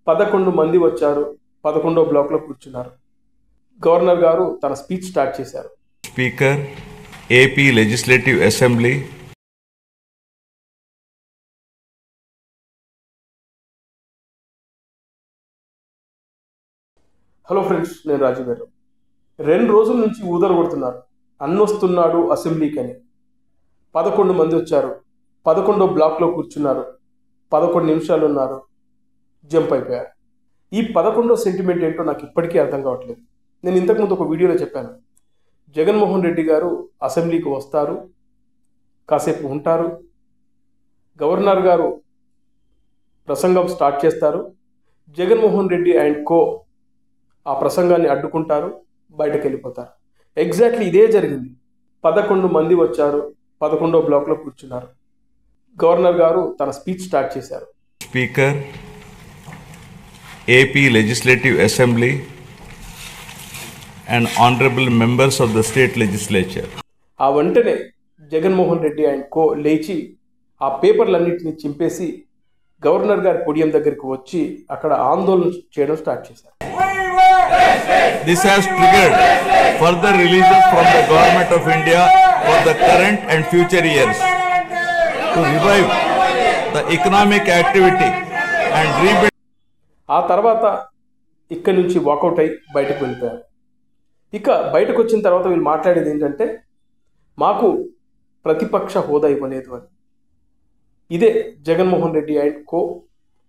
11 మంది వచ్చారు. 11వ బ్లాక్లో కూర్చున్నారు. గవర్నర్ గారు తన స్పీచ్ స్టార్ట్ చేశారు. Speaker, AP legislative assembly. Hello friends, నేను రాజు గారు. 2 రోజుల నుంచి ఊదర కొడుతున్నారు. అన్నొస్తున్నాడు అసెంబ్లీకి అని. 11 మంది వచ్చారు. 11వ బ్లాక్లో కూర్చున్నారు. 11 నిమిషాలు ఉన్నారు. జంప్ అయిపోయారు. ఈ 11వ సెంటిమెంట్ ఏంటో నాకు ఇప్పటికీ అర్థం కావట్లేదు. నేను ఇంతకుముందు ఒక వీడియోలో చెప్పాను. జగన్మోహన్ రెడ్డి గారు అసెంబ్లీకి వస్తారు, కాసేపు ఉంటారు, గవర్నర్ గారు ప్రసంగం స్టార్ట్ చేస్తారు, జగన్మోహన్ రెడ్డి అండ్ కో ఆ ప్రసంగాన్ని అడ్డుకుంటారు, బయటకు వెళ్ళిపోతారు. ఎగ్జాక్ట్లీ ఇదే జరిగింది. 11 మంది వచ్చారు. 11వ బ్లాక్లో కూర్చున్నారు. గవర్నర్ గారు తన స్పీచ్ స్టార్ట్ చేశారు. Speaker, AP legislative assembly and honourable members of the state legislature. ఆ వెంటనే జగన్మోహన్ రెడ్డి అండ్ కో లేచి ఆ పేపర్లన్నింటినీ చింపేసి గవర్నర్ గారి పొడియం దగ్గరికి వచ్చి అక్కడ ఆందోళన చేయడం స్టార్ట్ చేశారు. This has triggered further releases from the Government of India for the current and future years to revive the economic activity and rebuild. ఆ తర్వాత ఇక్కడి నుంచి వాకౌట్ అయి బయటకు వెళ్ళిపోయారు. ఇక బయటకు వచ్చిన తర్వాత వీళ్ళు మాట్లాడేది ఏంటంటే, మాకు ప్రతిపక్ష హోదా ఇవ్వలేదు అని. ఇదే Jaganmohan Reddy and co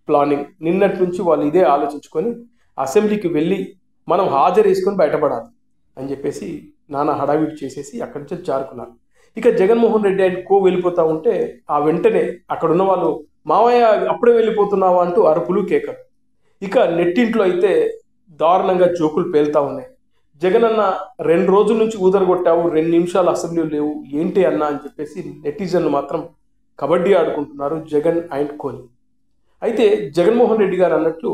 planning. నిన్నటి నుంచి వాళ్ళు ఇదే ఆలోచించుకొని అసెంబ్లీకి వెళ్ళి మనం హాజరు వేసుకొని బయటపడాలి అని చెప్పేసి నానా హడావిడి చేసేసి అక్కడి నుంచి జారుకున్నారు. ఇక జగన్మోహన్ రెడ్డి అండ్ కో వెళ్ళిపోతూ ఉంటే ఆ వెంటనే అక్కడ ఉన్న వాళ్ళు మావయ్య అప్పుడే వెళ్ళిపోతున్నావా అంటూ అరుపులు కేకలు. ఇక నెట్టింట్లో అయితే దారుణంగా జోకులు పేలుతూ ఉన్నాయి. జగన్ అన్న 2 రోజుల నుంచి ఊదరగొట్టావు, 2 నిమిషాలు అసెంబ్లీలో లేవు, ఏంటి అన్న అని చెప్పేసి నెటిజన్లు మాత్రం కబడ్డీ ఆడుకుంటున్నారు జగన్ అండ్ కోని. అయితే జగన్మోహన్ రెడ్డి గారు అన్నట్లు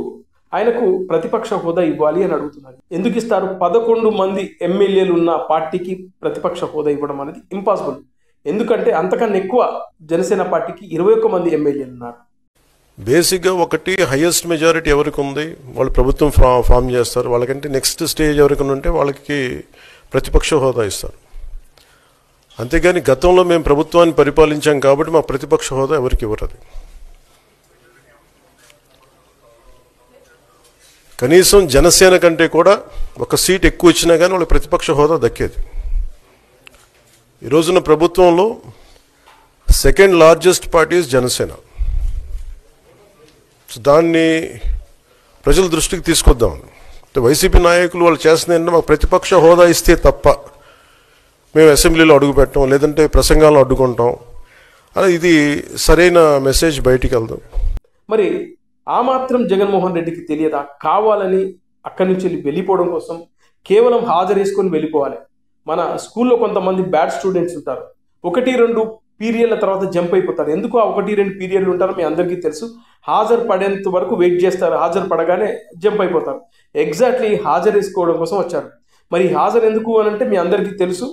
ఆయనకు ప్రతిపక్ష హోదా ఇవ్వాలి అని అడుగుతున్నారు. ఎందుకు ఇస్తారు? 11 మంది ఎమ్మెల్యేలు ఉన్న పార్టీకి ప్రతిపక్ష హోదా ఇవ్వడం అనేది ఇంపాసిబుల్. ఎందుకంటే అంతకన్నా ఎక్కువ జనసేన పార్టీకి 21 మంది ఎమ్మెల్యేలు ఉన్నారు. బేసిక్గా ఒకటి హైయెస్ట్ మెజారిటీ ఎవరికి ఉంది వాళ్ళు ప్రభుత్వం ఫామ్ చేస్తారు. వాళ్ళకంటే నెక్స్ట్ స్టేజ్ ఎవరికి ఉంటే వాళ్ళకి ప్రతిపక్ష హోదా ఇస్తారు. అంతేగాని గతంలో మేము ప్రభుత్వాన్ని పరిపాలించాం కాబట్టి మా ప్రతిపక్ష హోదా ఎవరికి ఇవ్వరు. కనీసం జనసేన కంటే కూడా ఒక సీట్ ఎక్కువ ఇచ్చినా కానీ వాళ్ళకి ప్రతిపక్ష హోదా దక్కేది. ఈ రోజున ప్రభుత్వంలో సెకండ్ లార్జెస్ట్ పార్టీ జనసేన. దాన్ని ప్రజల దృష్టికి తీసుకొద్దాం. వైసీపీ నాయకులు వాళ్ళు చేస్తుంది ఏంటంటే మాకు ప్రతిపక్ష హోదా ఇస్తే తప్ప మేము అసెంబ్లీలో అడుగు పెట్టాం, లేదంటే ప్రసంగాల్లో అడ్డుకుంటాం. అలా ఇది సరైన మెసేజ్ బయటికి వెళ్దాం. మరి ఆ మాత్రం జగన్మోహన్ రెడ్డికి తెలియదా? కావాలని అక్కడి నుంచి వెళ్ళిపోవడం కోసం కేవలం హాజరేసుకొని వెళ్ళిపోవాలి. మన స్కూల్లో కొంతమంది బ్యాడ్ స్టూడెంట్స్ ఉంటారు. 1-2 పీరియడ్ల తర్వాత జంప్ అయిపోతారు. ఎందుకు ఆ 1-2 పీరియడ్లు ఉంటారో మీ అందరికీ తెలుసు. హాజరు పడేంత వరకు వెయిట్ చేస్తారు, హాజరు పడగానే జంప్ అయిపోతారు. ఎగ్జాక్ట్లీ హాజరేసుకోవడం కోసం వచ్చారు. మరి హాజరు ఎందుకు అని అంటే మీ అందరికీ తెలుసు,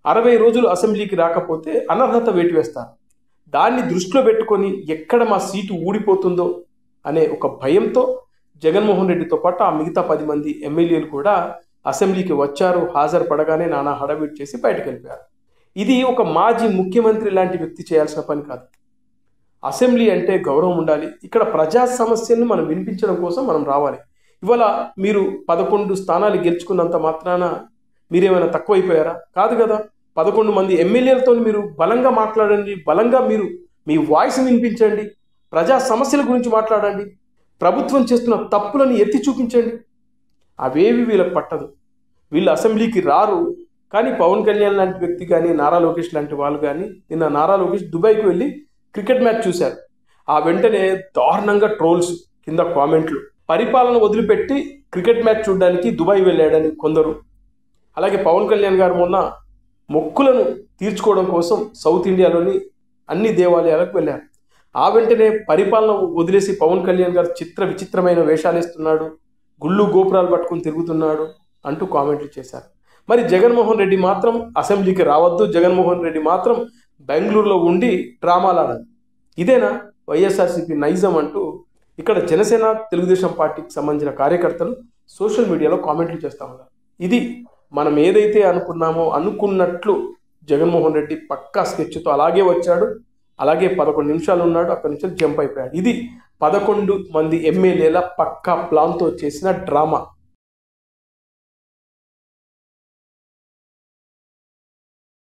60 రోజులు అసెంబ్లీకి రాకపోతే అనర్హత వేటు వేస్తారు. దాన్ని దృష్టిలో పెట్టుకొని ఎక్కడ మా సీటు ఊడిపోతుందో అనే ఒక భయంతో జగన్మోహన్ రెడ్డితో పాటు ఆ మిగతా 10 మంది ఎమ్మెల్యేలు కూడా అసెంబ్లీకి వచ్చారు. హాజరు పడగానే నానా హడావిడి చేసి బయటకు వెళ్ళిపోయారు. ఇది ఒక మాజీ ముఖ్యమంత్రి లాంటి వ్యక్తి చేయాల్సిన పని కాదు. అసెంబ్లీ అంటే గౌరవం ఉండాలి. ఇక్కడ ప్రజా సమస్యలను మనం వినిపించడం కోసం మనం రావాలి. ఇవాళ మీరు 11 స్థానాలు గెలుచుకున్నంత మాత్రాన మీరేమైనా తక్కువైపోయారా? కాదు కదా. 11 మంది ఎమ్మెల్యేలతో మీరు బలంగా మాట్లాడండి, బలంగా మీరు మీ వాయిస్ వినిపించండి, ప్రజా సమస్యల గురించి మాట్లాడండి, ప్రభుత్వం చేస్తున్న తప్పులను ఎత్తి చూపించండి. అవేవి వీళ్ళకి పట్టదు. వీళ్ళు అసెంబ్లీకి రారు. కానీ పవన్ కళ్యాణ్ లాంటి వ్యక్తి కానీ, నారా లోకేష్ లాంటి వాళ్ళు కానీ, నిన్న నారా లోకేష్ దుబాయ్కి వెళ్ళి క్రికెట్ మ్యాచ్ చూశారు. ఆ వెంటనే దారుణంగా ట్రోల్స్, కింద కామెంట్లు, పరిపాలన వదిలిపెట్టి క్రికెట్ మ్యాచ్ చూడడానికి దుబాయ్ వెళ్ళాడని కొందరు. అలాగే పవన్ కళ్యాణ్ గారు మొన్న మొక్కులను తీర్చుకోవడం కోసం సౌత్ ఇండియాలోని అన్ని దేవాలయాలకు వెళ్ళారు. ఆ వెంటనే పరిపాలన వదిలేసి పవన్ కళ్యాణ్ గారు విచిత్రమైన వేషాలు వేస్తున్నాడు, గుళ్ళు గోపురాలు పట్టుకుని తిరుగుతున్నాడు అంటూ కామెంట్లు చేశారు. మరి జగన్మోహన్ రెడ్డి మాత్రం అసెంబ్లీకి రావద్దు, జగన్మోహన్ రెడ్డి మాత్రం బెంగళూరులో ఉండి డ్రామాలు ఆడాలి. ఇదేనా వైఎస్ఆర్సీపీ నైజం అంటూ ఇక్కడ జనసేన తెలుగుదేశం పార్టీకి సంబంధించిన కార్యకర్తలు సోషల్ మీడియాలో కామెంట్లు చేస్తూ ఉన్నారు. ఇది మనం ఏదైతే అనుకున్నామో అనుకున్నట్లు జగన్మోహన్ రెడ్డి పక్కా స్కెచ్తో అలాగే వచ్చాడు, అలాగే 11 నిమిషాలు ఉన్నాడు, అక్కడి నుంచి జంప్ అయిపోయాడు. ఇది 11 మంది ఎమ్మెల్యేల పక్కా ప్లాన్తో చేసిన డ్రామా.